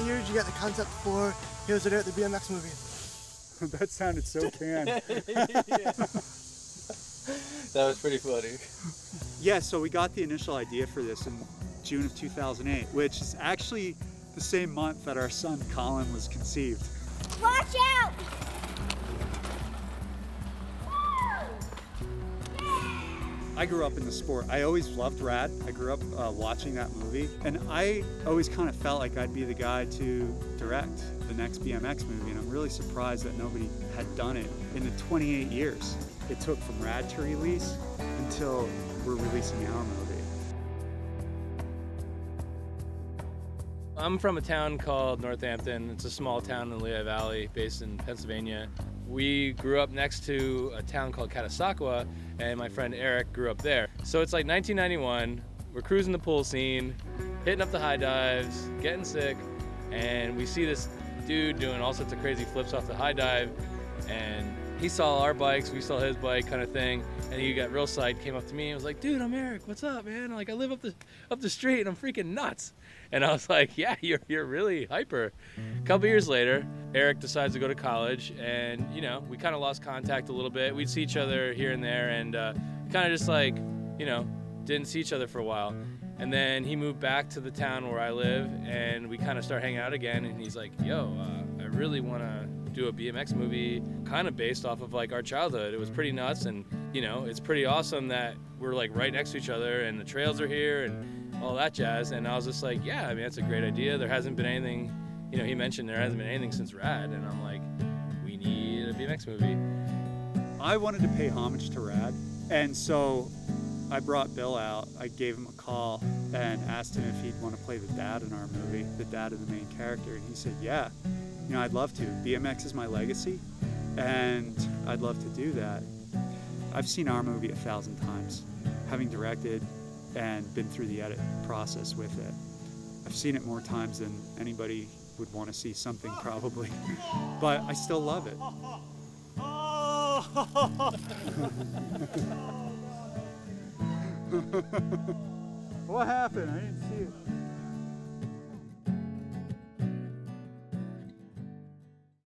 years, you got the concept for Heroes of Dirt, the BMX movie. That sounded so canned. That was pretty funny. Yeah, so we got the initial idea for this in June of 2008, which is actually the same month that our son Colin was conceived. Watch out! I grew up in the sport. I always loved Rad. I grew up watching that movie, and I always kind of felt like I'd be the guy to direct the next BMX movie, and I'm really surprised that nobody had done it in the 28 years it took from Rad to release until we're releasing our movie. I'm from a town called Northampton. It's a small town in the Lehigh Valley based in Pennsylvania. We grew up next to a town called Catasauqua, and my friend Eric grew up there. So it's like 1991, we're cruising the pool scene, hitting up the high dives, getting sick, and we see this dude doing all sorts of crazy flips off the high dive, and he saw our bikes, we saw his bike kind of thing, and he got real psyched, came up to me and was like, dude, I'm Eric, what's up, man? Like, I live up the street and I'm freaking nuts. And I was like, yeah, you're really hyper. A couple years later, Eric decides to go to college, and we kind of lost contact a little bit. We'd see each other here and there, and kind of just like, didn't see each other for a while. And then he moved back to the town where I live, and we kind of start hanging out again, and he's like, yo, I really want to do a BMX movie kind of based off of like our childhood. It was pretty nuts, and it's pretty awesome that we're like right next to each other and the trails are here and all that jazz. And I was just like, yeah, I mean, that's a great idea. There hasn't been anything, he mentioned there hasn't been anything since Rad, and I'm like, we need a BMX movie. I wanted to pay homage to Rad, and so I brought Bill out. I gave him a call and asked him if he'd want to play the dad in our movie, the dad of the main character, and he said, yeah, I'd love to. BMX is my legacy, and I'd love to do that. I've seen our movie 1,000 times, having directed and been through the edit process with it. I've seen it more times than anybody would want to see something, probably, but I still love it. What happened? I didn't see it.